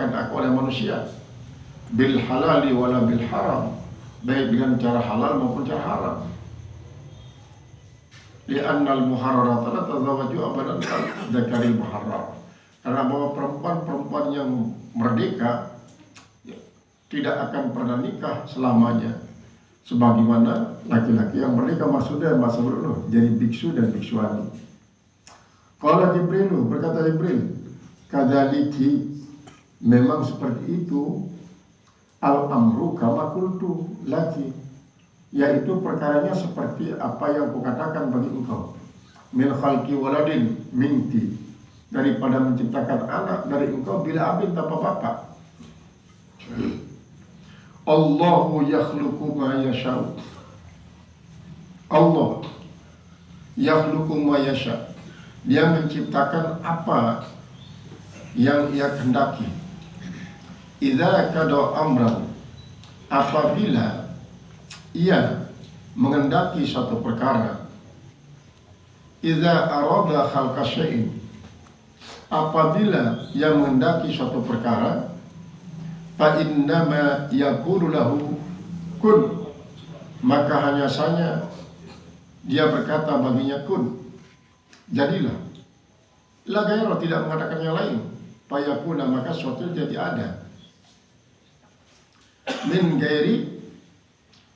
ditingkatkan oleh manusia bil halali wala bil haram, baik dengan cara halal maupun cara haram. Li'anna al-muharrarata la tazawwaju abadan al-dzakaril muharrar. Karena bahwa perempuan-perempuan yang merdeka tidak akan pernah nikah selamanya, sebagaimana laki-laki yang merdeka maksudnya masa dulu jadi biksu dan biksuani. Qala Jibrilu, berkata Jibril, kadzaliki, memang seperti itu, al-amru kama qultu laki, yaitu perkaranya seperti apa yang kukatakan bagi engkau, min khalqi waladin minti, daripada menciptakan anak dari engkau bila abin tanpa bapak. Allahu yakhluqu ma yasha. Allah yakhluqu ma yasha. Dia menciptakan apa yang ia kehendaki. Idza qada amran, apabila ia mengendaki suatu perkara. Idza arada khalqa syai'in, apabila ia mengendaki suatu perkara, fa innama yaqulu lahu kun, maka hanya saja dia berkata baginya kun, jadilah. La gairah, tidak mengatakan yang lain. Fa yakuna, maka suatu jadi ada. Min gairi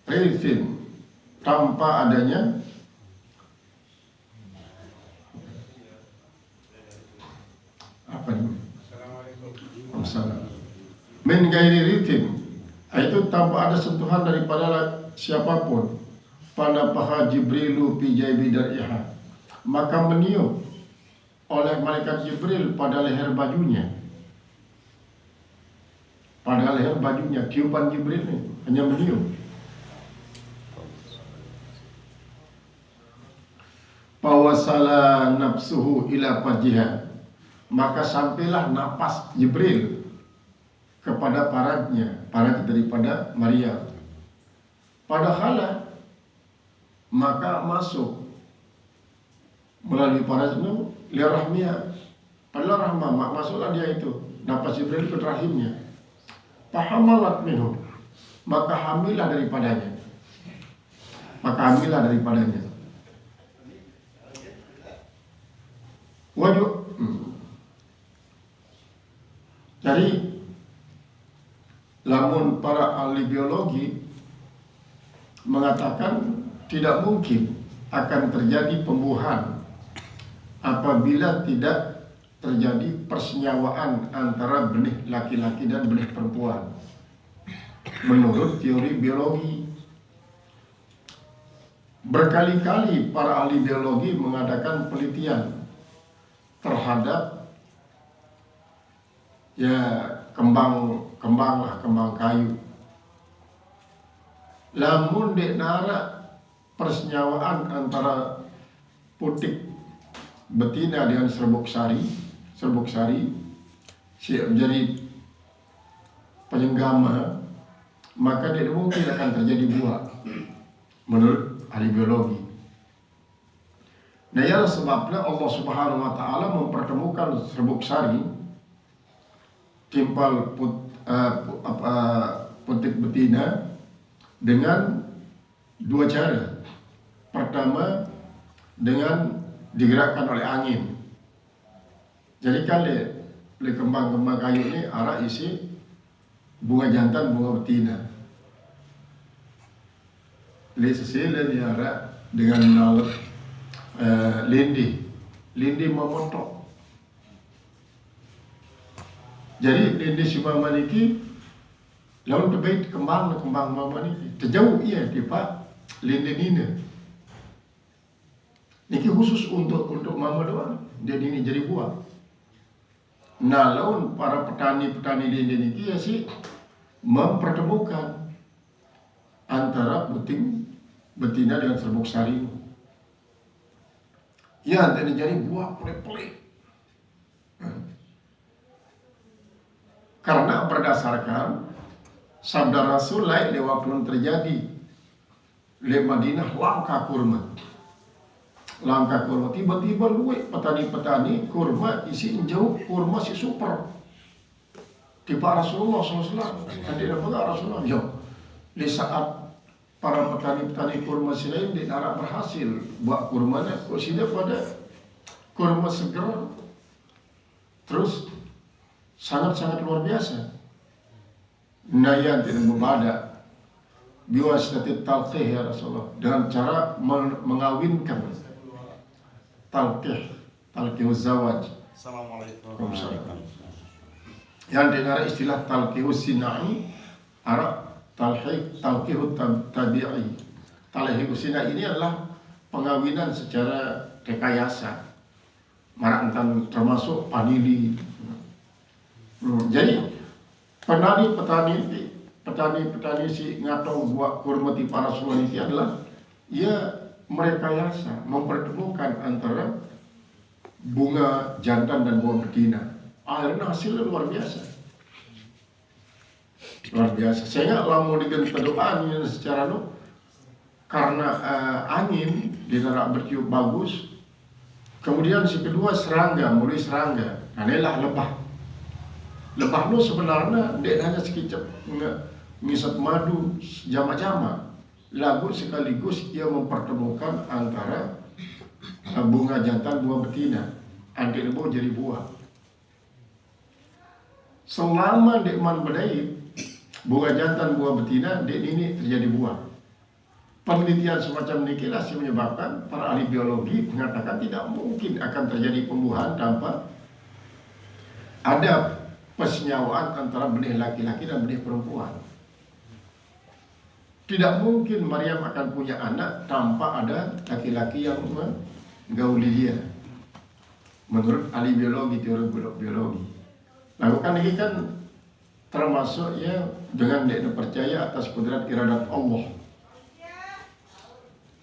rizin, tanpa adanya apa ini? Assalamualaikum. Min gairi rizin, itu tanpa ada sentuhan daripada siapapun. Fanafaha Jibrilu fi jaybi dar'iha, maka meniup oleh malaikat Jibril pada leher bajunya. Pada leher bajunya, tiupan Jibril ini hanya meniup. Fawasala nafsuhu ila fajiha, maka sampailah napas Jibril kepada paratnya, parat daripada Maria. Padahal maka masuk melalui parat itu lirahmiya, pada rahmah, masuklah dia itu napas Jibril ke rahimnya. Fahamalat minhu, maka hamilah daripadanya, wajib. Jadi lamun para ahli biologi mengatakan tidak mungkin akan terjadi pembuahan apabila tidak terjadi persenyawaan antara benih laki-laki dan benih perempuan. Menurut teori biologi, berkali-kali para ahli biologi mengadakan penelitian terhadap kembang kayu. Lamun dek nara persenyawaan antara putik betina dengan serbuk sari siap menjadi penyenggama, maka tidak mungkin akan terjadi buah menurut ahli biologi. Nah, ya sebabnya Allah Subhanahu wa taala mempertemukan serbuk sari timpal putik betina dengan dua cara. Pertama, dengan digerakkan oleh angin. Jadi kan le kembang-kembang kayu ini arah isi bunga jantan, bunga betina. Le sesile ni arah dengan nalar lindi memotok. Jadi lindi si mama niki lawan terbaik kembang mama niki terjauh iya di pak lindi nina. Niki khusus untuk mama doang. Jadi ini jadi buah. Nah, lawan para petani lindi niki ya sih mempertemukan antara puting betina dengan serbuk sari. Ya, jadi buah pelik-pelik. Karena berdasarkan sabda Rasul lain di waktu terjadi di Madinah langka kurma. Tiba-tiba luwe petani-petani kurma isi jauh, kurma si super. tiba Rasulullah SAW. Tadi apa Rasulullah? Yo, di saat para petani-petani kurma sini di Arab berhasil buat kurmanya, kok sini pada kurma segar, terus sangat-sangat luar biasa. Nayan tidak membada biwasitatit talqih ya Rasulullah, dengan cara mengawinkan talqih zawaj. Assalamualaikum. Yang dengar istilah talqihus sinai, Arab talqihut tabi'i. Talqihus sinai ini adalah pengawinan secara rekayasa, marakkan termasuk panili. Jadi petani si ngatong buat kurma di para Rasulullah itu adalah merekayasa, mempertemukan antara bunga jantan dan bunga betina. Akhirnya hasilnya luar biasa. Sehingga lamun digenta doaan secara karena angin di darat bertiup bagus. Kemudian si kedua mulai serangga. Nah, inilah lebah. Lebah itu sebenarnya dia hanya sekicap ngisap madu jama-jama. Lagu sekaligus ia mempertemukan antara bunga jantan bunga betina. Anti lebah jadi buah. Selama dek man berdait, bunga jantan bunga betina, dek ini terjadi buah. Penelitian semacam ini lah yang menyebabkan para ahli biologi mengatakan tidak mungkin akan terjadi pembuahan tanpa ada persenyawaan antara benih laki-laki dan benih perempuan. Tidak mungkin Maryam akan punya anak tanpa ada laki-laki yang menggauli dia. Menurut ahli biologi, teori biologi. Lalu kan ini kan termasuk dengan dia percaya atas kudrat iradat Allah.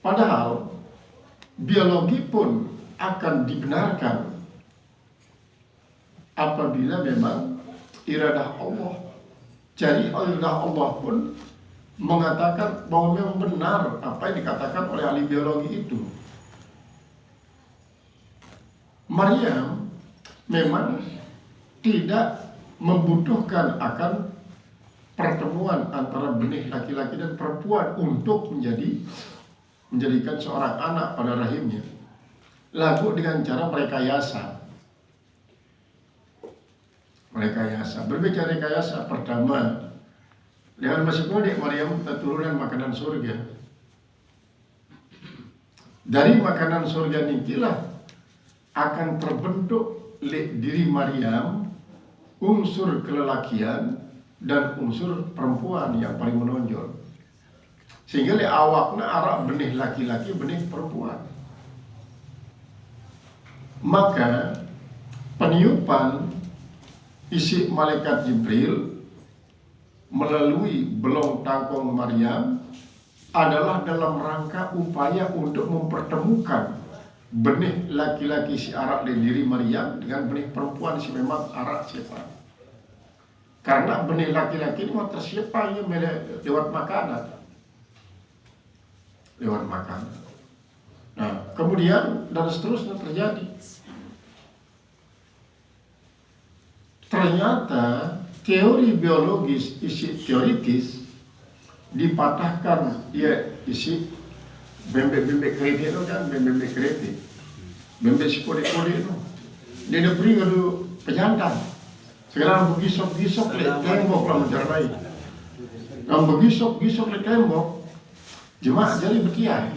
Padahal biologi pun akan dibenarkan apabila memang iradah Allah. Jadi iradah Allah pun mengatakan bahwa memang benar apa yang dikatakan oleh ahli biologi itu. Maryam memang tidak membutuhkan akan pertemuan antara benih laki-laki dan perempuan untuk menjadikan seorang anak pada rahimnya. Lalu dengan cara merekayasa. Berbicara rekayasa, pertama, dengan masih kodek Maryam keturunan makanan surga. Dari makanan surga inilah akan terbentuk diri Maryam unsur kelelakian dan unsur perempuan yang paling menonjol. Sehingga awakna arah benih laki-laki, benih perempuan. Maka peniupan isi malaikat Jibril melalui belong tangkong Maryam adalah dalam rangka upaya untuk mempertemukan benih laki-laki si arak di diri Maryam dengan benih perempuan si memang arak siapa. Karena benih laki-laki ini tersiapa lewat makanan. Nah, kemudian dan seterusnya terjadi. Ternyata teori biologis isi teoritis dipatahkan isi bembek kereta itu kan bembek kereta, bembek si kode-kode itu. Dia ada beri kalau pejantan. Sekarang begisok-gisok le tembok lah mencerai. Yang begisok-gisok le tembok, jemaah jadi berkiai.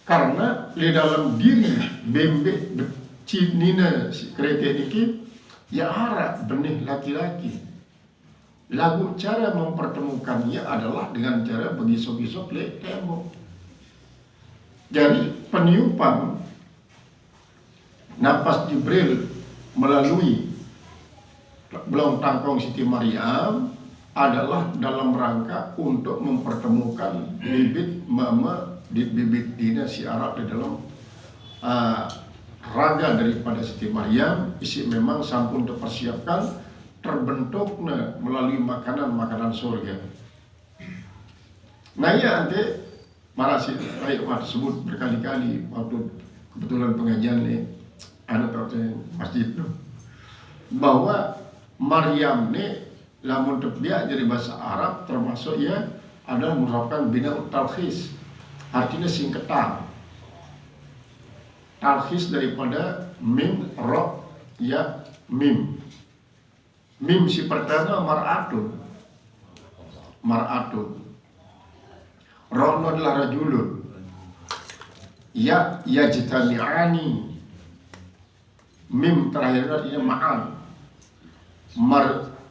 Karena di dalam diri bembek cinina si kereta ini arah benih laki-laki. Lagu cara mempertemukannya adalah dengan cara begisok-gisok le tembok. Jadi peniupan nafas Jibril melalui belong tangkong Siti Maryam adalah dalam rangka untuk mempertemukan bibit dina si Arab di dalam raga daripada Siti Maryam. Isi memang sampun dipersiapkan terbentuknya melalui makanan surga. Nah ya nanti marasi baik tersebut berkali-kali waktu kebetulan pengajian nih masjid tuh. bahwa Maryam ini lamun dia jadi bahasa Arab termasuk ya adalah merupakan bina'ut talkhis, artinya singkatan. Talkhis daripada mim, ro, ya, mim. Mim si pertama mar'atun. Ro adalah rajulun. Ya yajtami'ani. Mim terakhir artinya ma'an.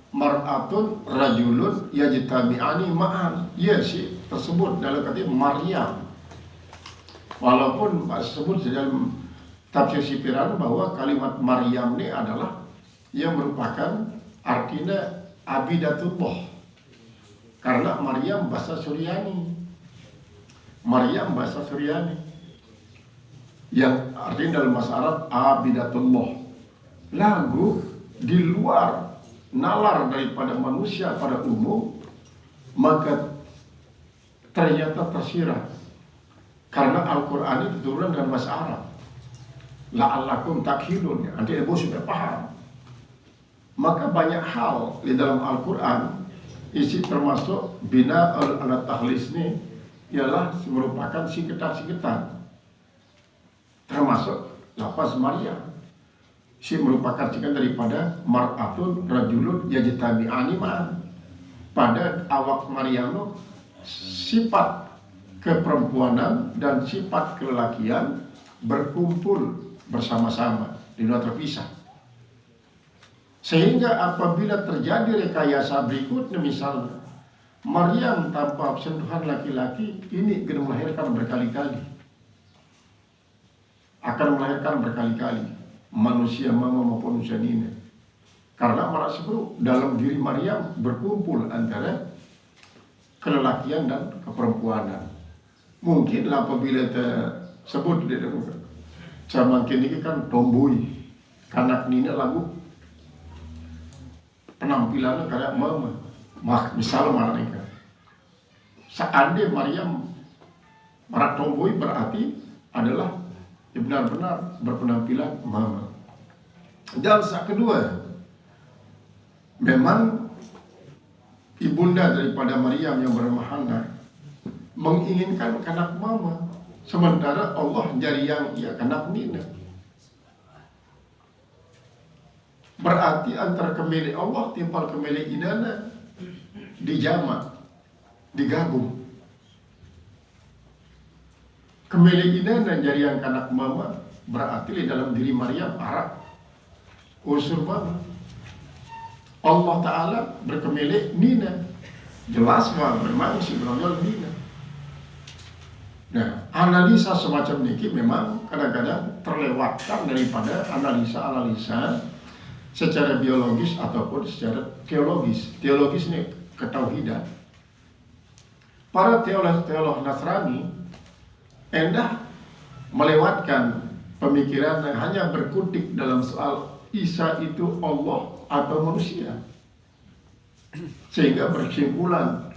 Mar'atun rajulun yajtami'ani ma'an. Ya si tersebut dalam kata Maryam. Walaupun tersebut dalam tafsir Sipiran bahwa kalimat Maryam ini adalah yang merupakan artinya abidatullah. Karena Maryam bahasa Suryani. Yang artinya dalam bahasa Arab abidatullah. Lagu di luar nalar daripada manusia pada umum, maka ternyata tersirat. Karena Al-Quran itu turunan dalam bahasa Arab. La'allakum takhilun, nanti ibu sudah paham. Maka banyak hal di dalam Al-Quran isi termasuk bina ala takhlis ini ialah merupakan singkatan-singkatan. Termasuk lafaz Maryam. Si merupakan singkatan daripada mar'atun rajulun yajtami'ani ma'an. Pada awak Maryam sifat keperempuanan dan sifat kelelakian berkumpul bersama-sama, tidak terpisah. Sehingga apabila terjadi rekayasa berikutnya, misalnya Maryam tanpa sentuhan laki-laki ini akan melahirkan berkali-kali manusia mama maupun manusia nina. Karena merasa dalam diri Maryam berkumpul antara kelelakian dan keperempuanan. Mungkin apabila tersebut dia zaman kini kan tomboy, kanak nina lagu penampilannya kayak mama. Misal mereka seandainya Maryam para tomboy berarti adalah benar-benar berpenampilan mama. Dan saat kedua, memang ibunda daripada Maryam yang bernama Hana menginginkan kanak mama, sementara Allah jari yang ya kanak nina. Berarti antara kemilik Allah timpal kemilik inana dijamak, digabung. Kemilik inana jari yang kanak mama berarti di dalam diri Maryam Arab unsur mama. Allah Ta'ala berkemilik nina. Jelas bahwa memang si beronjol nina. Nah, analisa semacam ini memang kadang-kadang terlewatkan daripada analisa-analisa secara biologis ataupun secara teologis. Teologis ini ketauhidan. Para teolog Nasrani endah melewatkan pemikiran yang hanya berkutik dalam soal Isa itu Allah atau manusia, sehingga berkesimpulan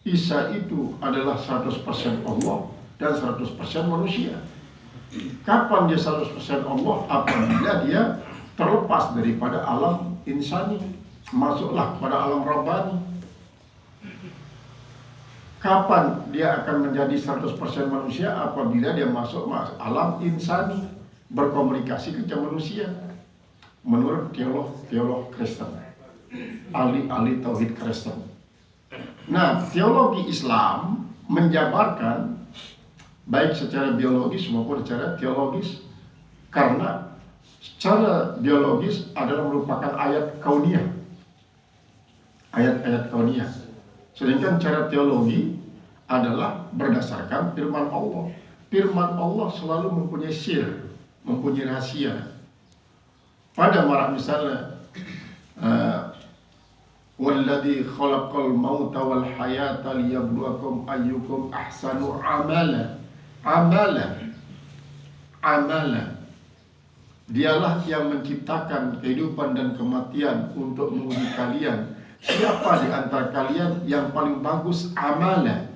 Isa itu adalah 100% Allah dan 100% manusia. Kapan dia 100% Allah? Apabila dia terlepas daripada alam insani, masuklah pada alam rabbani. Kapan dia akan menjadi 100% manusia? Apabila dia masuk alam insani, berkomunikasi dengan manusia. Menurut teolog Kristen, ahli tauhid Kristen. Nah, teologi Islam menjabarkan baik secara biologis maupun secara teologis, karena secara biologis adalah merupakan ayat kauniyah, ayat-ayat kauniyah. Sedangkan cara teologi adalah berdasarkan firman Allah. Firman Allah selalu mempunyai sir, mempunyai rahasia. Pada marah misalnya walladzi khalaqal mauta wal hayata liyabluwakum ayyukum ahsanu amala. Dialah yang menciptakan kehidupan dan kematian untuk menguji kalian. Siapa di antara kalian yang paling bagus amalan?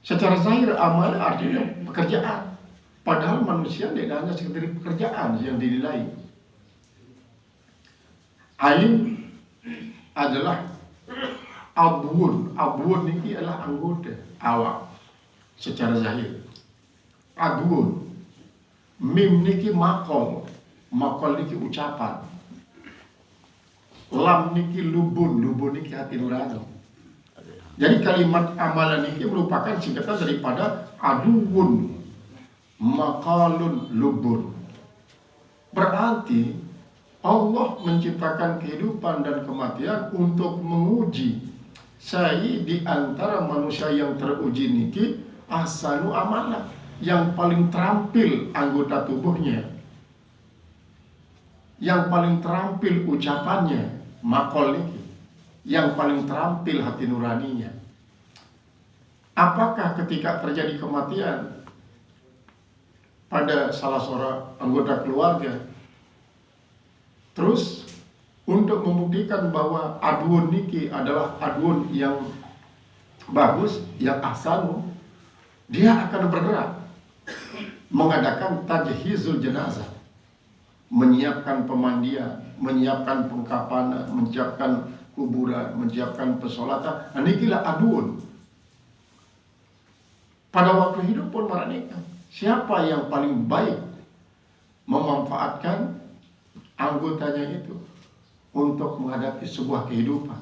Secara zahir amal artinya pekerjaan, Padahal manusia tidak hanya sekedar pekerjaan yang dinilai. Ain adalah abun. Abun ini adalah anggota awak secara zahir. Adun. Mim niki makol. Makol niki ucapan. Lam niki lubun. Lubun niki hati nurani. Jadi kalimat amalan niki merupakan singkatan daripada aduun, makalun, lubun. Berarti Allah menciptakan kehidupan dan kematian untuk menguji saya di antara manusia yang teruji niki ahsanu amalan, yang paling terampil anggota tubuhnya, yang paling terampil ucapannya, makol niki, yang paling terampil hati nuraninya. Apakah ketika terjadi kematian pada salah seorang anggota keluarga, terus untuk membuktikan bahwa aduun niki adalah aduun yang bagus, yang ahsanu, dia akan bergerak mengadakan tajhizul jenazah, menyiapkan pemandian, menyiapkan pengkapanan, menyiapkan kuburan, menyiapkan pesolatan. Nah, inilah aduun. Pada waktu hidup pun meraneka, siapa yang paling baik memanfaatkan anggotanya itu untuk menghadapi sebuah kehidupan.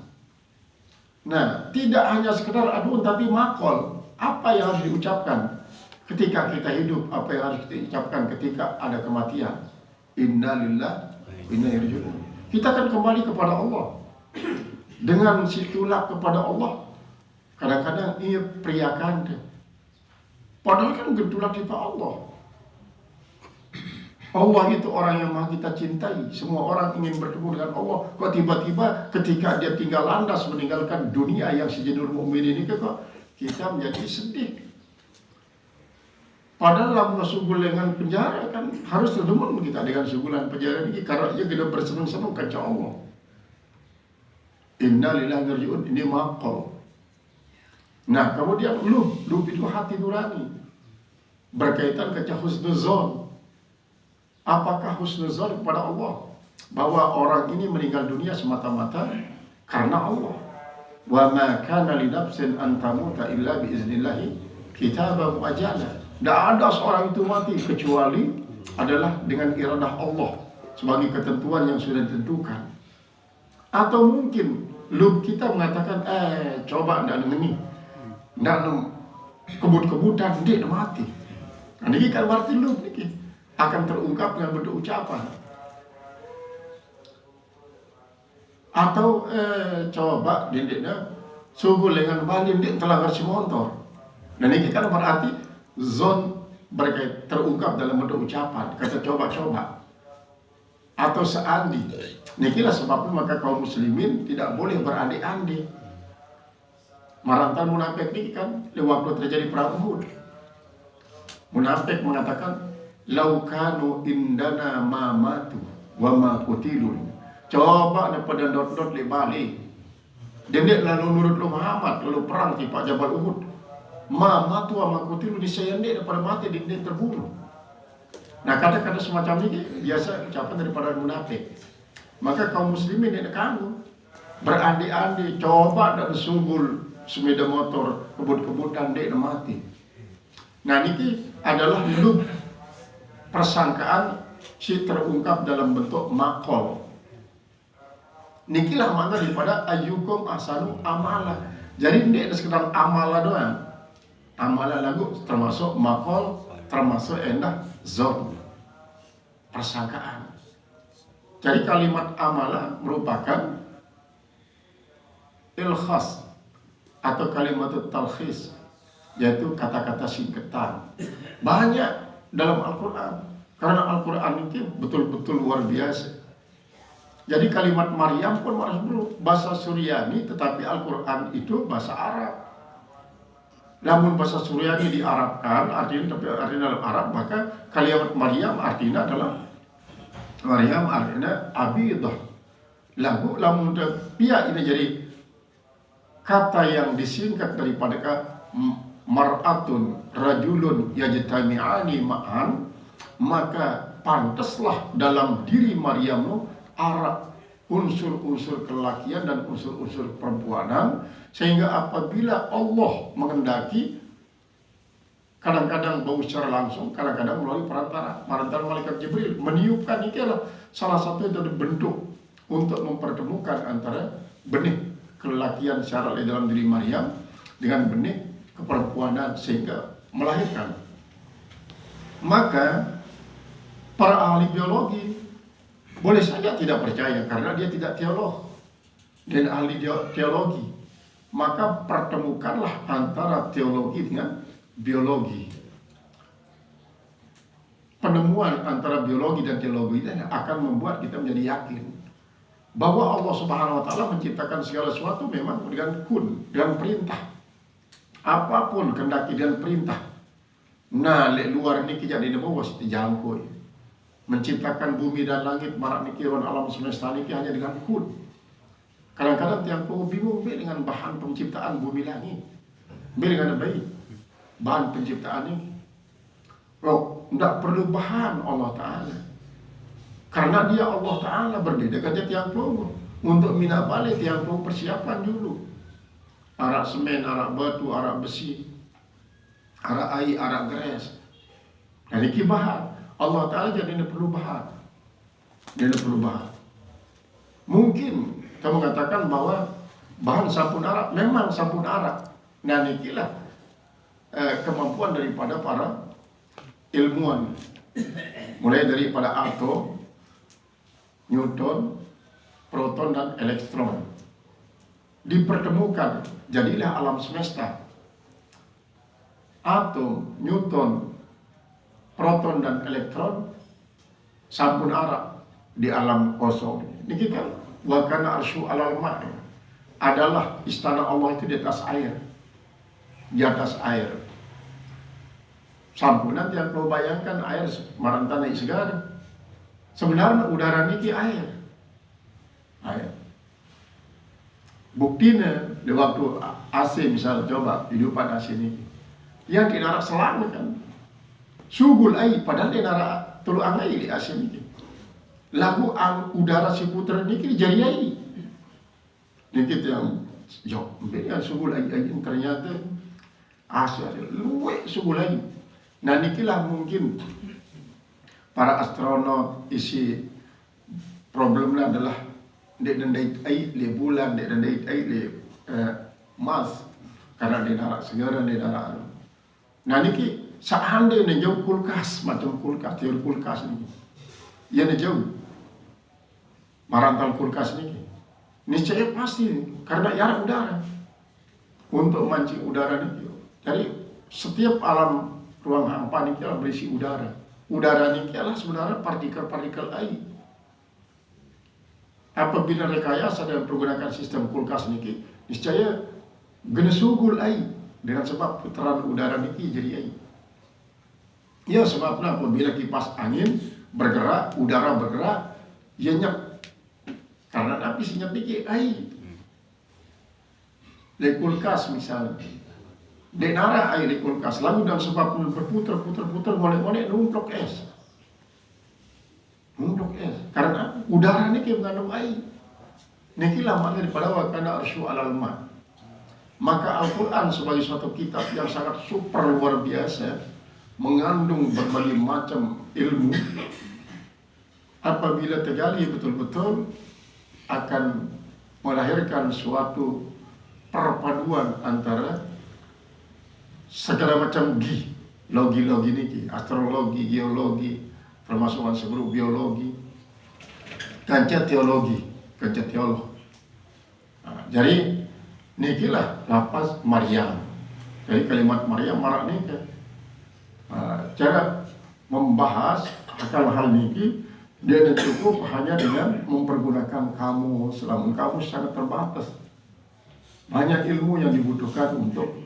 Nah, tidak hanya sekedar aduun tapi makol. Apa yang harus diucapkan ketika kita hidup, apa yang harus kita ucapkan ketika ada kematian. Inna lillahi wa inna ilaihi raji'un. Kita akan kembali kepada Allah. Dengan situlah kepada Allah. Kadang-kadang ia pria kanda. Padahal kan gentulak kita Allah. Allah itu orang yang maha kita cintai. Semua orang ingin bertemu dengan Allah. Kok tiba-tiba ketika dia tinggal landas meninggalkan dunia yang sejenis mukmin ini, kok kita menjadi sedih. Padahal lamun sugulengan penjara kan harus terdemun kita dengan sugulan penjara ini karena dia kita bersenang-senang kaca Allah. Inna lillahi wa inna ilaihi raji'un, ini maqal. Nah, kemudian lub itu hati nurani. Berkaitan kaca husnuzon. Apakah husnuzon kepada Allah bahwa orang ini meninggal dunia semata-mata karena Allah. Wa ma kana li nafsin an tamuta illa bi iznillahi kitaban muajjala. Tidak ada seorang itu mati kecuali adalah dengan iradah Allah sebagai ketentuan yang sudah ditentukan. Atau mungkin lub kita mengatakan coba ndak ini ndak kebut-kebutan dia mati. Nah, ini kan berarti lub ini akan terungkap dengan bentuk ucapan. Atau coba dindiknya suguh dengan balik dia telah versi motor. Dan ini kan berarti zon berkait terungkap dalam bentuk ucapan. Kata coba-coba atau seandi. Nikilah sebabnya maka kaum muslimin tidak boleh berandai-andai. Marantan munafik ini kan waktu terjadi perang Uhud. Munafik mengatakan laukanu indana ma matu wa ma qutilun. Coba daripada dot-dot le balik. Dia lalu nurut lu Muhammad lalu perang di Pak Jabal Uhud. Ma matu wa ma qutilun disayande daripada mati dia terbunuh. Nah, kata-kata semacam ini biasa ucapan daripada munafik. Maka kaum muslimin tidak kamu berandai-andai coba dan sugul sepeda motor kebut-kebutan dia mati. Nah, ini adalah lub persangkaan si terungkap dalam bentuk makol. Nikilah makna daripada ayyukum ahsanu amala. Jadi ini sekedar amala doang. Amala lagu termasuk makol, termasuk endah zon. Persangkaan. Jadi kalimat amala merupakan ilkhas atau kalimat talkhis, yaitu kata-kata singkatan. Banyak dalam Al-Quran. Karena Al-Quran ini betul-betul luar biasa. Jadi kalimat Maryam pun bahasa Suryani, tetapi Al-Quran itu bahasa Arab. Namun bahasa Suryani diarabkan, artinya dalam Arab, maka kalimat Maryam artinya adalah Maryam artinya abidah. Lagu pihak ini jadi kata yang disingkat daripada mar'atun rajulun yajtami'ani ma'an, maka pantaslah dalam diri Maryam ada unsur-unsur kelakian dan unsur-unsur perempuanan, sehingga apabila Allah mengendaki, kadang-kadang bau secara langsung, kadang-kadang melalui perantara malaikat Jibril meniupkan. Ini adalah salah satu dari bentuk untuk mempertemukan antara benih kelakian secara dalam diri Maryam dengan benih keperempuanan sehingga melahirkan. Maka para ahli biologi boleh saja tidak percaya karena dia tidak teolog dan ahli teologi. Maka pertemukanlah antara teologi dengan biologi. Penemuan antara biologi dan teologi ini akan membuat kita menjadi yakin bahwa Allah Subhanahu wa taala menciptakan segala sesuatu memang dengan kun, dengan perintah. Apapun kendaki dan perintah. Nah, luar niki jadi bawah dijangkau. Menciptakan bumi dan langit, marak nikiron alam semesta niki hanya dengan kun. Kadang-kadang tiang bingung dengan bahan penciptaan bumi langit. Dengan baik bahan penciptaan ini. Oh, tidak perlu bahan Allah Ta'ala. Karena dia Allah Ta'ala berbeda dengan tiang punggung. Untuk mina balik tiang punggung persiapan dulu. Arak semen, arak batu, arak besi, arak air, arak geres. Dan ini bahan. Allah Ta'ala jadi tidak perlu bahan. Dia tidak perlu bahan. Mungkin kamu katakan bahwa bahan sabun arak, memang sabun arak. Nah inilah kemampuan daripada para ilmuwan. Mulai daripada atom, Newton, proton dan elektron. Dipertemukan, jadilah alam semesta. Atom, Newton, proton dan elektron, sabun arak di alam kosong. Ini kita wakana arsyu alal ma' adalah istana Allah itu di atas air. Di atas air. Sampunan yang kau bayangkan air marantana segala. Sebenarnya udara niki air. Air. Buktinya di waktu AC misalnya coba hidupan AC niki. Yang di narak selang kan. Sugul air, padahal dia nara tulu angai di AC ini. Lagu udara si putra ini jadi air. Dikit yang jauh, yang sugul air ternyata AC luwe sugul air. Nah nikilah mungkin para astronot isi problemnya adalah dek dendait air le bulan, dek dendait air le Mars karena dia nara segera dia nara. Nah niki seandainya jauh kulkas, macam kulkas, teori kulkas ni. Ia jauh. Marantal kulkas ni. Niscaya pasti karena jarak udara. Untuk mancing udara ni. Jadi setiap alam ruang hampa ni adalah berisi udara. Udara ni adalah sebenarnya partikel-partikel air. Apabila rekayasa dan menggunakan sistem kulkas ni, niscaya genesugul air dengan sebab putaran udara ni jadi air. Ya sebabnya apabila kipas angin bergerak, udara bergerak, ia nyep. Karena api senyap dikit air. Di kulkas misalnya. Di nara air di kulkas. Lalu dan sebab berputar-putar-putar, molek-molek numplok es. Numplok es. Karena udara ini mengandung air. Nikilah makna daripada wakana arsyu alal ma'. Maka Al-Quran sebagai suatu kitab yang sangat super luar biasa, mengandung berbagai macam ilmu, apabila tergali betul-betul akan melahirkan suatu perpaduan antara segala macam logi niki, astrologi, geologi, termasuk sebelum biologi, kanca teologi, kanca teolog. Nah, jadi nikilah lapas Maryam. Jadi kalimat Maryam marak nikah. Cara membahas akan hal ini dia tidak cukup hanya dengan mempergunakan kamu, selama kamu sangat terbatas. Banyak ilmu yang dibutuhkan untuk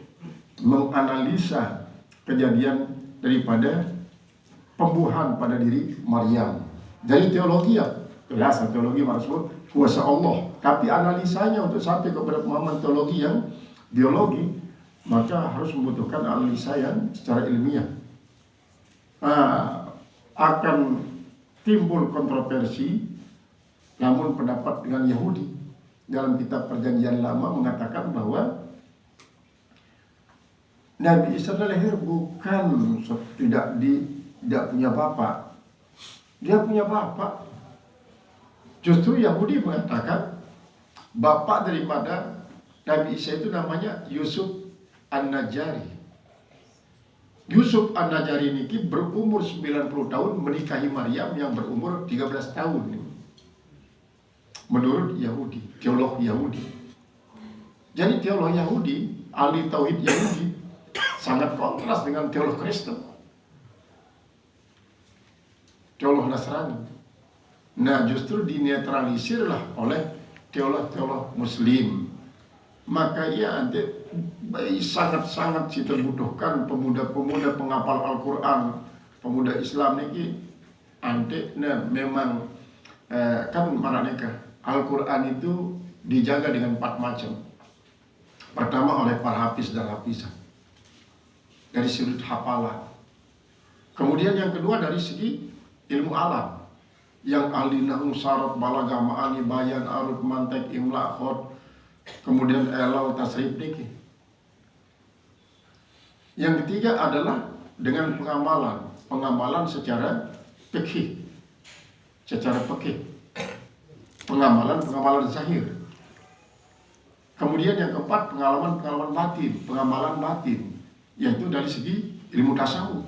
menganalisa kejadian daripada pembuahan pada diri Maryam. Dari teologi ya, jelas teologi maksud kuasa Allah. Tapi analisanya untuk sampai kepada pemahaman teologi yang biologi, maka harus membutuhkan analisa yang secara ilmiah. Akan timbul kontroversi, namun pendapat dengan Yahudi dalam kitab Perjanjian Lama mengatakan bahwa Nabi Isa lahir bukan tidak punya bapak, dia punya bapak. Justru Yahudi mengatakan bapak daripada Nabi Isa itu namanya Yusuf An-Najjari. Yusuf An-Najjari ini berumur 90 tahun menikahi Maryam yang berumur 13 tahun. Menurut Yahudi, teolog Yahudi. Jadi teolog Yahudi, ahli tauhid Yahudi, sangat kontras dengan teolog Kristen, teolog Nasrani. Nah, justru dinetralisirlah oleh teolog-teolog Muslim. Maka ia sangat-sangat dibutuhkan pemuda-pemuda penghafal Al-Quran, pemuda Islam ini memang kan maraneka Al-Quran itu dijaga dengan 4 macam. Pertama oleh para hafiz dan hafizah dari sudut hafalan. Kemudian yang kedua dari segi ilmu alam, yang ahli nahwu, syarat, balaghah, ma'ani, bayan, arud, mantek, imla, khod, kemudian elau, tasrif, niki. Yang ketiga adalah dengan pengamalan secara fikih, pengamalan zahir. Kemudian yang keempat pengamalan batin, yaitu dari segi ilmu tasawuf.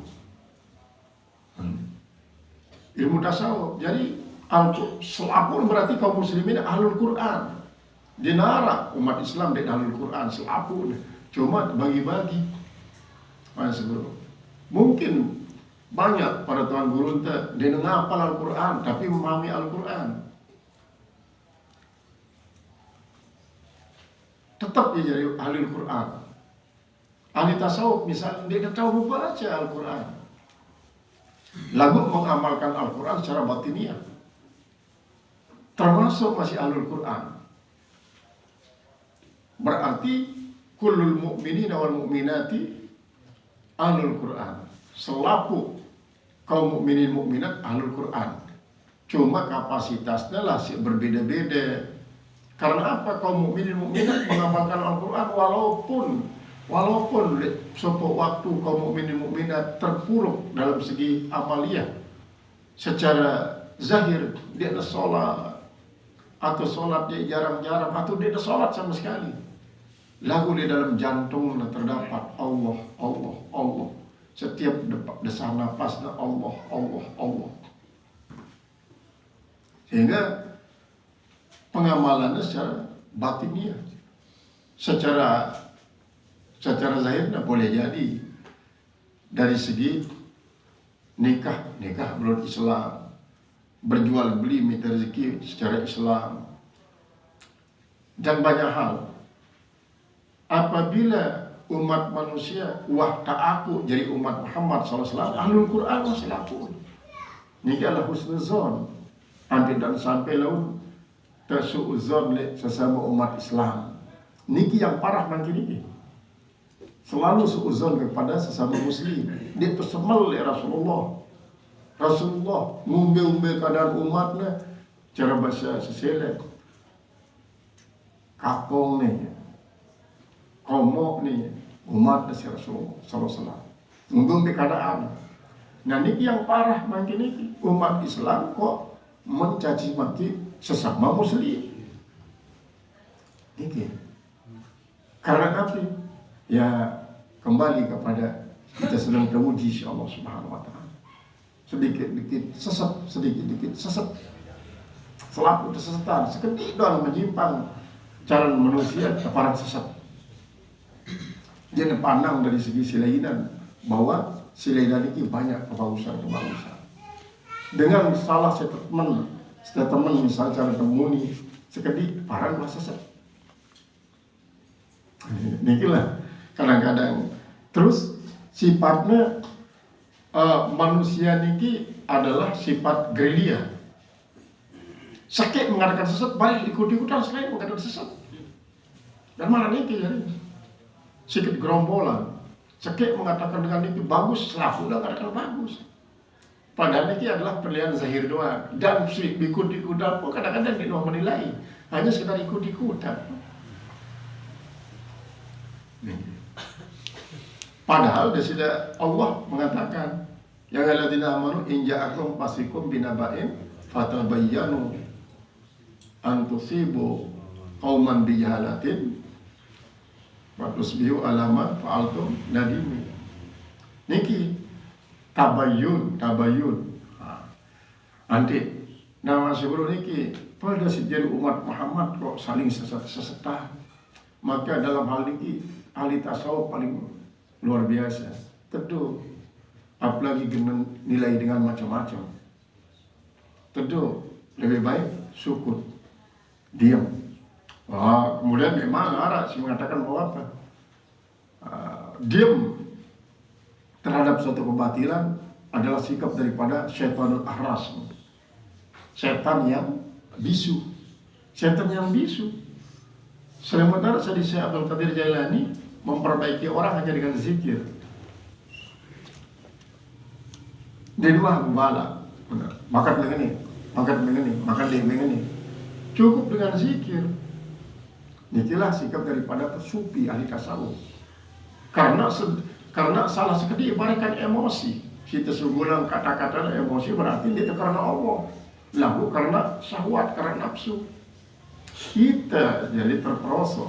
Ilmu tasawuf. Jadi selapun berarti kaum muslimin ahlul Quran. Dinara umat Islam di ahlul Quran selapun. Cuma bagi-bagi. Mungkin banyak para tuan guru dia ngapal Al-Quran tapi memahami Al-Quran. Tetap dia jadi ahli Al-Quran. Ahli tasawuf misalnya dia tahu membaca Al-Quran, lalu mengamalkan Al-Quran secara batiniah, termasuk masih ahlul Quran. Berarti kullul mu'minina wal mu'minati ahlul Quran. Selaku kaum mukminin mukminat ahlul Quran. Cuma kapasitasnya lah berbeda-beda. Karena apa? Kaum mukminin mukminat mengamalkan Al-Quran walaupun suatu waktu kaum mukminin mukminat terpuruk dalam segi amaliyah. Secara zahir dia ada sholat, atau sholat dia jarang-jarang, atau dia ada sholat sama sekali. Lagu di dalam jantungnya terdapat Allah, Allah, Allah. Setiap desah napasnya Allah, Allah, Allah. Sehingga pengamalannya secara batiniah, secara zahirnya boleh jadi dari segi nikah menurut Islam, berjual beli minta rezeki secara Islam, dan banyak hal. Apabila umat manusia ta'aku jadi umat Muhammad SAW, ahlul Quran wasalapun. Ini adalah husnuzon. Dan sampai laun tersuuzon sesama umat Islam. Niki yang parah makin ini. Selalu suuzon kepada sesama muslim. Dia tersemel oleh Rasulullah ngumbe-umbe keadaan umatnya. Cara bahasa seselek kapong nih, komok nih, umat dari Rasulullah SAW ngumbe keadaan. Nah niki yang parah makin ini, umat Islam kok mencaci maki sesama muslim. Niki karena apa? Ya kembali kepada kita sedang teruji insya Allah Subhanahu Wa Taala. Sedikit-sedikit sesat, selaku kesesatan, seketik doang menyimpang cara manusia kepada sesat. Dia pandang dari segi silainan bahwa silainan ini banyak kebagusan. Dengan salah statement misalnya cara temuni seketik parang lah sesat. Inilah kadang-kadang. Terus sifatnya manusia niki adalah sifat gerilya. Sakit mengadakan sesat, baik ikut-ikutan selain mengadakan sesat. Dan mana niki ya? sikit gerombolan. Cekik mengatakan dengan itu bagus, selaku udah mengatakan bagus. Padahal ini adalah penilaian zahir doang. Dan si ikut-ikutan pun kadang-kadang dia menilai. Hanya sekedar ikut-ikutan. Padahal di sini Allah mengatakan, ya alladzina amanu in ja'akum fasikum binaba'in fatabayyanu an tusibu qauman bijahalatin wa tusbihu ala ma fa'altum nadimin. Niki tabayyun. Nanti nama sebelum niki pada sejari umat Muhammad kok saling sesat-sesatan. Maka dalam hal ini ahli tasawuf paling luar biasa. Tentu apalagi nilai dengan macam-macam. Tentu lebih baik sukut, diam. Kemudian memang Arab mengatakan bahwa apa? Diam terhadap suatu kebatilan adalah sikap daripada syaitanul ahras. Setan yang bisu. Sementara Syekh Abdul Qadir Jailani memperbaiki orang hanya dengan zikir. Dia dua gembala, makan dengan ini. Cukup dengan zikir. Inilah sikap daripada sufi ahli tasawuf. Karena salah sekali ibaratkan emosi. Kita segulang kata-kata emosi berarti itu karena Allah. Lalu karena syahwat, karena nafsu. Kita jadi terperosok.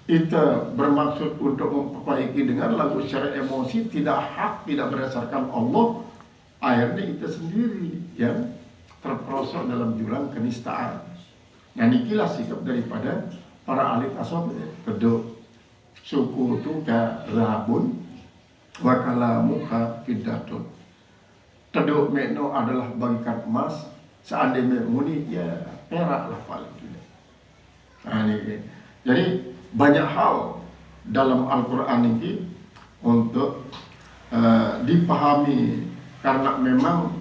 Kita bermaksud untuk memperbaiki dengan lagu secara emosi tidak hak, tidak berdasarkan Allah. Akhirnya kita sendiri yang terperosok dalam jurang kenistaan. Nah, inilah sikap daripada para ahli tasawuf. Kedua, suku tuka rabun wa kalamuka fiddatun. Kedua mekno adalah bagikan emas, seandainya muni ya perak lah paling tidak. Nah, ini. Jadi banyak hal dalam Al-Quran ini untuk dipahami, karena memang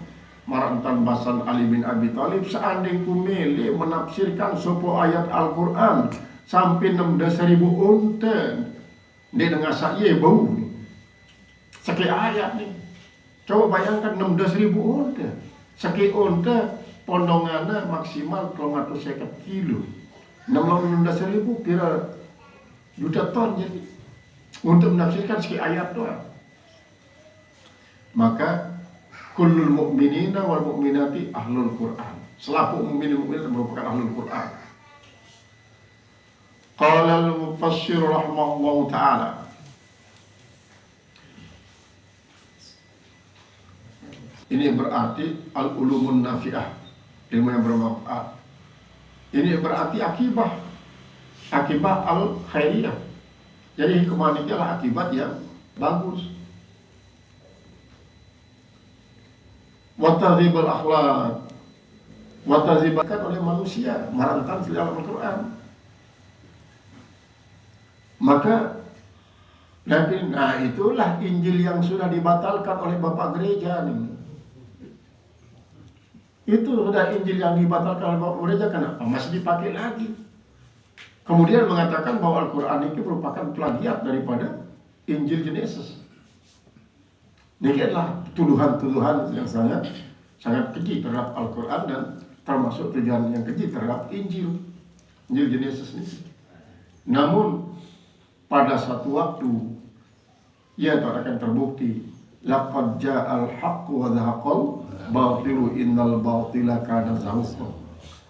Marantan Basan Ali bin Abi Thalib seandainya kumele menafsirkan sebuah ayat Al-Quran sampai 16.000 unta dia dengar saya bau ni sakit ayat ni. Coba bayangkan 16.000 unta, sakit unta pondongannya maksimal 250 kilo, 16.000 kira juta ton jadi untuk menafsirkan sakit ayat doang. Maka kullul mu'minina wal mu'minati ahlul Qur'an. Selaku mukmin merupakan ahlul Qur'an. Qala al-mufassir rahimahullahu ta'ala. Ini berarti al-ulumun nafi'ah, ilmu yang bermanfaat. Ini berarti akibah al-khairiyah. Jadi hikmah ini adalah akibat yang bagus. Watazibul akhlak, watazibakan oleh manusia, Marantan di dalam Al-Quran. Maka nah itulah Injil yang sudah dibatalkan oleh Bapak Gereja nih. Itu sudah Injil yang dibatalkan oleh Bapak Gereja, kenapa masih dipakai lagi? Kemudian mengatakan bahwa Al-Quran ini merupakan plagiat daripada Injil Genesis. Ini adalah tuduhan-tuduhan yang sangat keji terhadap Al-Quran dan termasuk tuduhan yang keji terhadap Injil Genesis ini. Namun pada satu waktu ia akan terbukti, laqad ja'al haqqu wa dhaqal batilu innal batila kana zahuqa.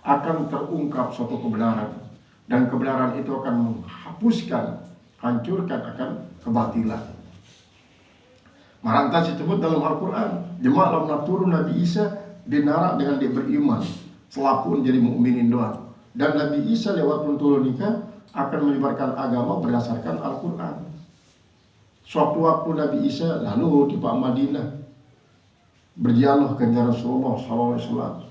Akan terungkap suatu kebenaran dan kebenaran itu akan menghapuskan, hancurkan akan kebatilan. Marantas disebut dalam Al-Quran, jemaah lam turun Nabi Isa dinarak dengan dia beriman selaku menjadi mukminin doang. Dan Nabi Isa lewat turun nikah akan menyebarkan agama berdasarkan Al-Quran. Suatu waktu Nabi Isa lalu di Madinah berdialog dengan Rasulullah SAW.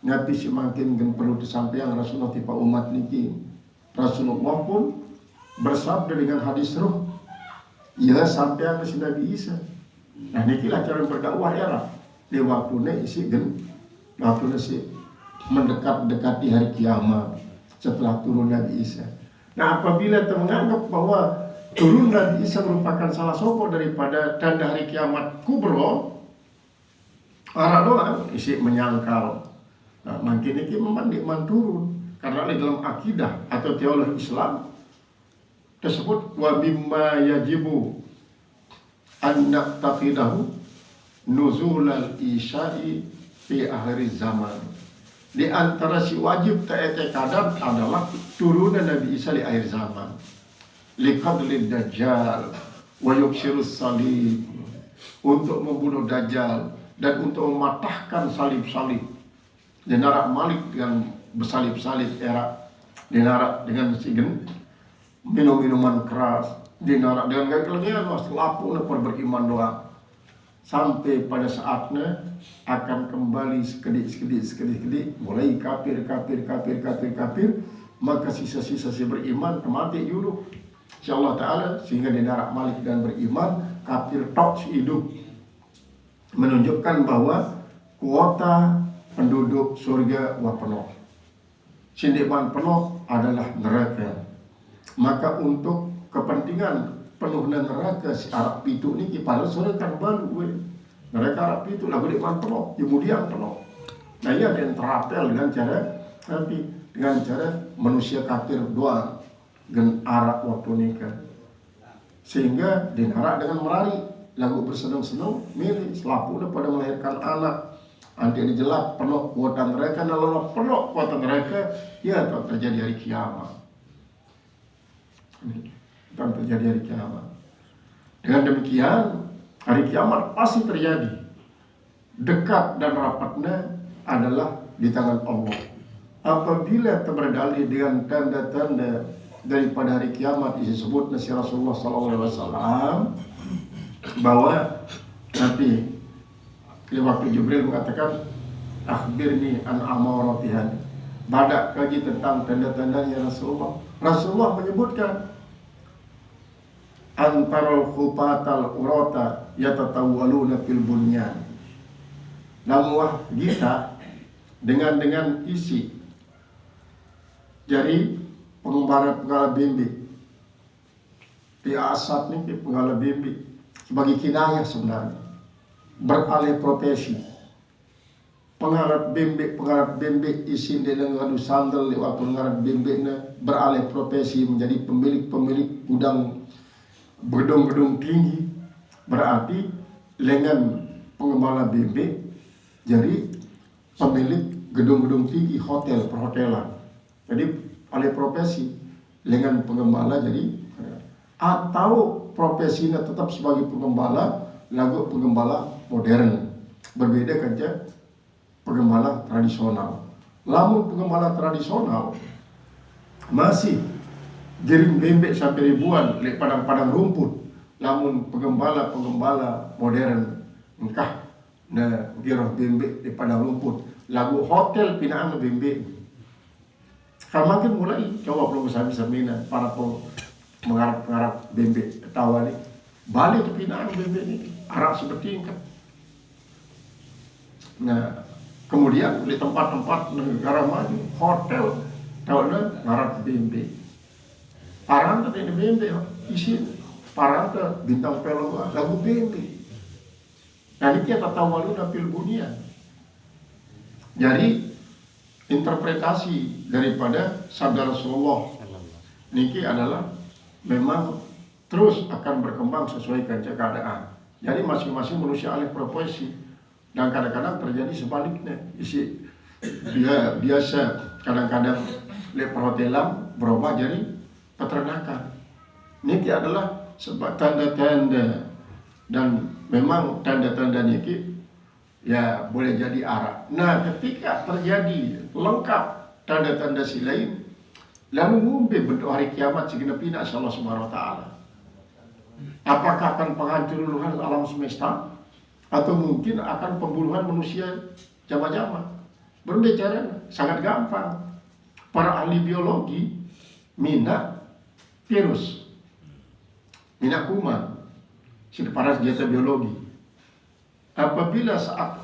Nabi semakin perlu disampaikan Rasulullah tipe umat niki. Rasulullah pun bersabda dengan hadis ruh, ia sampai ke Nabi Isa. Nah, inilah cara berdakwah era di waktunya waktunya mendekati hari kiamat setelah turun Nabi Isa. Nah, apabila kita menganggap bahwa turun Nabi Isa merupakan salah satu daripada tanda hari kiamat kubro. Arah doang isi menyangkal. Nah, makin ini memang diman turun karena di dalam akidah atau teologi Islam tersebut wa mimma yajibu an naqtaqidahu nuzulal isya'i fi akhir zaman. Di antara si wajib ta'etekadam adalah turunan Nabi Isa di akhir zaman. Liqadlid dajjal wa yuksirus salib, untuk membunuh dajjal dan untuk mematahkan salib-salib. Dinarak Malik dengan bersalib-salib era, dinarak dengan sigen minum-minuman keras, dinarak dengan gaya-gaya lapu beriman doang. Sampai pada saatnya akan kembali sekedik, mulai kafir, maka sisa-sisa si beriman mati dulu insyaallah ta'ala, sehingga dinarak Malik dan beriman, kafir tok hidup, menunjukkan bahwa kuota penduduk surga penuh, sindiman penuh adalah neraka. Maka untuk kepentingan penuhnya neraka si Arab Pitu ini kipala surga kan baru neraka Arab Pitu lagu di penuh, kemudian penuh. Nah ia ada yang terapel dengan cara manusia kafir doang dengan arak waktu nikah, sehingga dinarak dengan melari lagu bersenang-senang milih selapu pada melahirkan anak. Nanti ini jelas penuh kuota mereka, lalu penuh kuota mereka, ya tak terjadi hari kiamat. Ini tak terjadi hari kiamat. Dengan demikian hari kiamat pasti terjadi. Dekat dan rapatnya adalah di tangan Allah. Apabila berdalil dengan tanda-tanda daripada hari kiamat disebut nasi Rasulullah SAW bahwa nanti di waktu Jibril mengatakan akhbirni an amaratihan, badak kaji tentang tanda-tandanya Rasulullah. Rasulullah menyebutkan antarul khupatal urata yatatawwaluna fil bunyan, namuah kita dengan isi jadi pengembara bimbing di asap nih penggala bimbing sebagai kinayah sebenarnya beralih profesi. Pengarap bimbing isi dengan ngadu sandal di waktu pengarap bimbingnya beralih profesi menjadi pemilik gedung tinggi, berarti dengan pengembala bimbing jadi pemilik gedung tinggi perhotelan. Jadi alih profesi dengan pengembala jadi, atau profesinya tetap sebagai pengembala lagu pengembala modern, berbeda kerja pengembala tradisional. Lamun pengembala tradisional masih giring bembek sampai ribuan di padang-padang rumput, lamun pengembala modern engkah na giroh bembek di padang rumput lagu hotel pinaan bembek. Kalau makin mulai coba belum bisa mina para mengarap bembek ketawa nih balik ke pinaan bembek ini arah seperti ini kan. Nah kemudian di tempat-tempat negara maju hotel tahunan ngarap bembek, paranta ini bembek isi paranta bintang film lagu bembek. Nah ini kita tahu lalu dapil dunia. Jadi interpretasi daripada sabda Rasulullah niki adalah memang terus akan berkembang sesuai keadaan. Jadi masing-masing manusia alih profesi, dan kadang-kadang terjadi sebaliknya. Dia biasa kadang-kadang di perhotelan berubah jadi peternakan. Niki adalah sebab tanda-tanda, dan memang tanda-tanda niki ya boleh jadi arah. Nah ketika terjadi lengkap tanda-tanda si lain, lalu ngumbe bentuk hari kiamat segenapina Allah Subhanahu wa taala. Apakah akan penghancuran alam semesta atau mungkin akan pembunuhan manusia jama-jama? Berbicara sangat gampang. Para ahli biologi mina virus, mina kuman, para senjata biologi. Apabila saat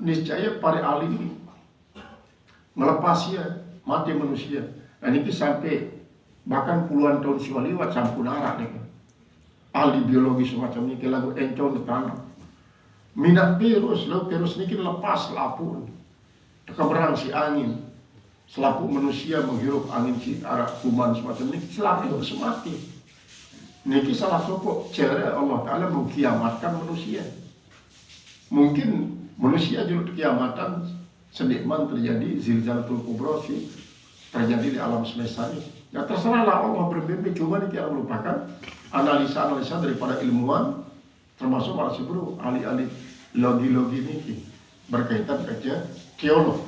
niscaya para ahli ini melepasnya mati manusia, dan ini sampai bahkan puluhan tahun siwaliwat sampun arah nih. ahli biologi semacam ini lagu encon tanah minat virus ini lepas lapu keberang si angin selaku manusia menghirup angin si arah kuman semacam ini selaku semati niki salah satu cara Allah Ta'ala mengkiamatkan manusia. Mungkin manusia juga kiamatan sedikman terjadi zilzalatul kubra terjadi di alam semesta ini. Ya terserahlah Allah bermimpi, cuma ini kita merupakan analisa-analisa daripada ilmuwan, termasuk para sibru ahli-ahli logi-logi ini berkaitan kerja teolog,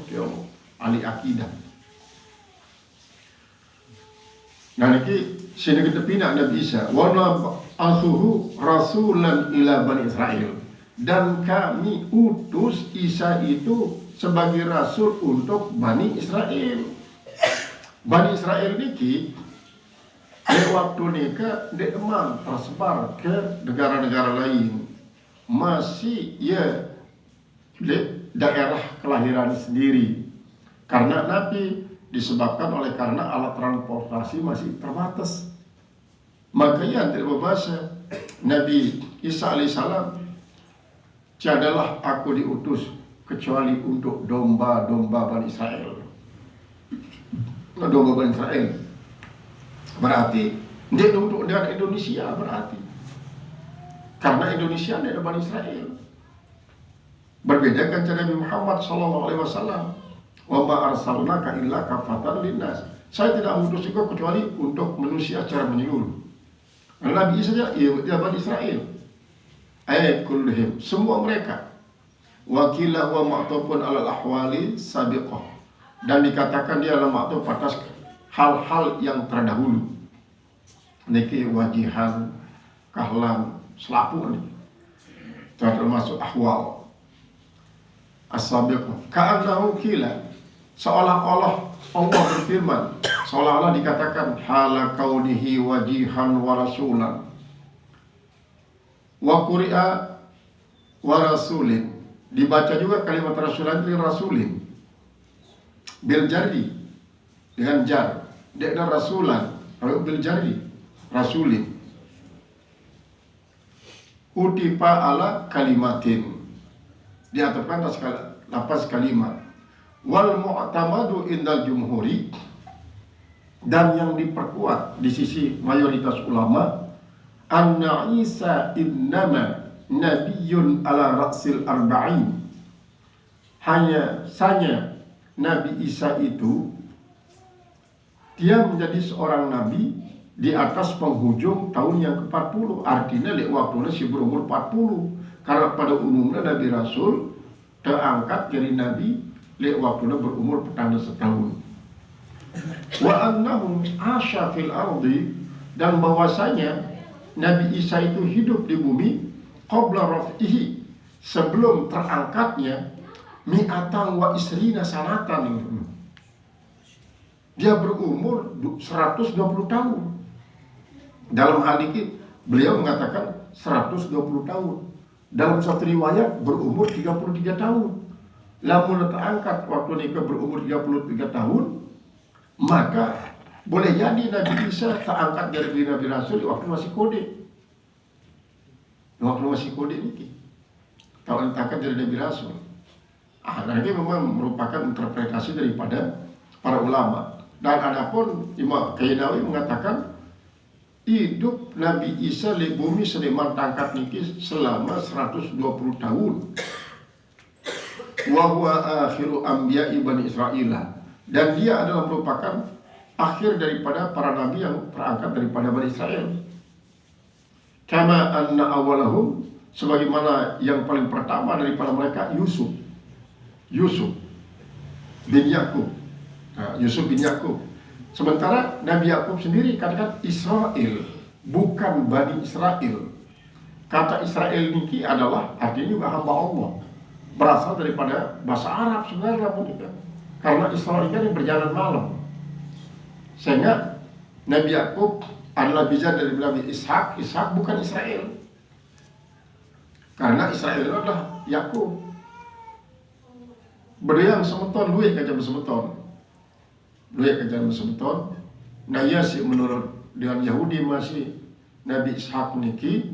ahli akidah. Nah niki sini kita pindah Nabi Isa wa nab'athuhu rasulan ila Bani Israel, dan kami utus Isa itu sebagai rasul untuk Bani Israel. Bani Israel niki di waktu nika demam tersebar ke negara-negara lain, masih ya di daerah kelahiran sendiri karena Nabi disebabkan oleh karena alat transportasi masih terbatas. Makanya tidak berbahasa Nabi Isa alaihissalam, tiadalah aku diutus kecuali untuk domba-domba Bani Israel. Domba Bani Israel berarti dia untuk dengan Indonesia, berarti karena Indonesia ada Bani Israel. Berbeda kan Nabi Muhammad SAW, wa ma arsalnaka illa kafatan linnas. Saya tidak mengutus engkau kecuali untuk manusia secara menyeluruh. Nabi Isa saja ia Bani Israel. Kullihim, semua mereka. Wakilah wa ma'tufun alal ahwali sabiqah, dan dikatakan dia adalah ma'tuf atas hal-hal yang terdahulu. Niki wajihan, kahlan, selapu ini termasuk ahwal as-sabiqah. Ka'annahu qila, seolah-olah Allah berfirman, seolah-olah dikatakan hala kaunihi wajihan wa rasulan wa quri'a wa rasulin. Dibaca juga kalimat rasulan itu rasulin bil jari dengan jar, dia ada rasulan bil jari rasulin. Utipa ala kalimatin, diatapkan atas lafaz kalimat. Wal mu'tamadu indal jumhuri, dan yang diperkuat di sisi mayoritas ulama, anna Isa innama nabiyyun ala ra'sil arba'in, hanya saja Nabi Isa itu dia menjadi seorang nabi di atas penghujung tahun yang ke-40, artinya di waktunya si berumur 40, karena pada umumnya Nabi Rasul terangkat jadi nabi di waktunya berumur petanda setahun. Wa annahu asya fil ardi, dan bahwasanya Nabi Isa itu hidup di bumi qabla raf'ihi, sebelum terangkatnya, mi'atan wa isrina sanatan, dia berumur 120 tahun. Dalam hal ini beliau mengatakan 120 tahun. Dalam satu riwayat berumur 33 tahun. Lamun terangkat waktu nikah berumur 33 tahun, maka boleh jadi Nabi Isa terangkat dari Nabi Rasul waktu masih kode. Waktu masih kode ini, kalau ditangkap dari Nabi Rasul. Nah ini memang merupakan interpretasi daripada para ulama. Dan adapun Imam Kainawi mengatakan hidup Nabi Isa di bumi seniman tangkat niki selama 120 tahun. Wa huwa akhiru anbiya'i Bani Israil, dan dia adalah merupakan akhir daripada para nabi yang terangkat daripada Bani Israel. Kama anna awalahum, sebagaimana yang paling pertama daripada mereka Yusuf bin Yakub. Yusuf bin Yakub. Sementara Nabi Yakub sendiri katakan Israel, bukan Bani Israel. Kata Israel niki adalah artinya juga hamba Allah, berasal daripada bahasa Arab sebenarnya, karena Israel ini berjalan malam. Sehingga Nabi Yakub adalah bisa dari Nabi Ishak bukan Israel, karena Israel itu adalah Yakub. Beriang semeton, luwe kaca semeton. Nah ya sih menurut dengan Yahudi masih Nabi Ishak niki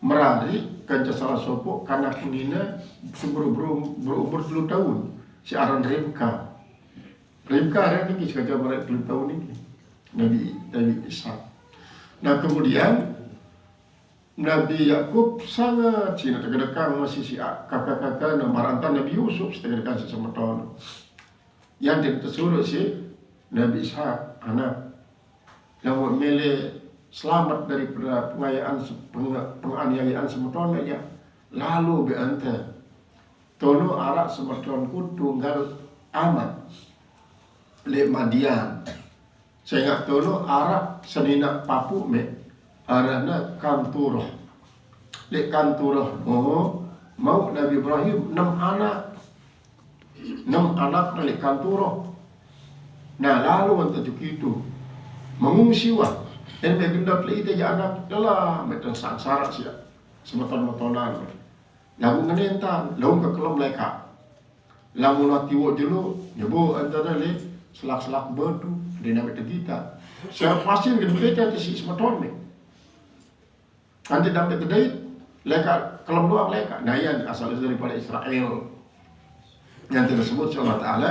merari kanca salah sopok karena kunina berumur 10 tahun si aran Ribka ada niki sekadar mereka 10 tahun niki Nabi Ishak. Nah kemudian Nabi Yakub sangat cina terkadang masih si kakak-kakak marantan Nabi Yusuf setengah sesama tahun yang ditersuruh si Nabi Ishak anak yang memilih selamat daripada penganiayaan semeton aja. Lalu beante tono arak semetonku tunggal amat le Madian. Sehingga tono arak senina papu me arana kanturoh. Le kanturoh mau Nabi Ibrahim 6 anak le kanturoh. Nah lalu untuk itu mengungsi wah. Dan megendak le ite anak dalam metan sangsara sia semeton-metonan. Lagu ngenentan, lagu ke kelam leka. Lagu natiwo jelo, nyobo antara le selak-selak bedu di nama kita. Saya pasti ngedeta di si semeton ni. Nanti dapat kedai leka kelam doang leka. Nah yang asal daripada Israel. Yang tersebut Allah Taala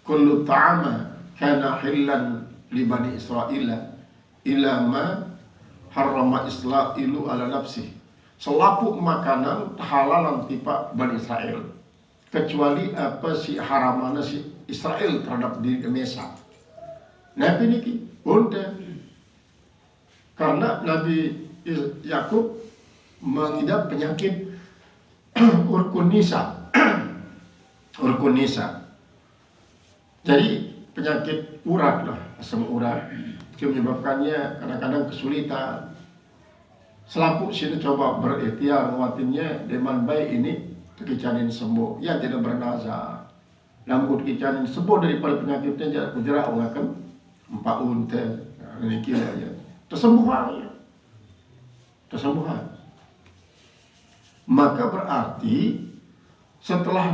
kullu ta'ama kana hillan li bani Israila illa ma harrama Israilu ala nafsi. Selapuk makanan halalan tipa Bani Israel kecuali apa si haramana si Israel terhadap diri Mesa. Nabi niki unta karena Nabi Yakub mengidap penyakit urkunisa. Jadi penyakit urat lah, asam urat. Itu menyebabkannya kadang-kadang kesulitan. Selapuk sini coba berikhtiar nguatinnya deman baik ini kekicanin sembuh. Ya tidak bernazar. Lamput kicanin sembuh daripada penyakitnya jadi kujerak mengakan 4 unta. Ini kira ya. Tersembuhan. Maka berarti setelah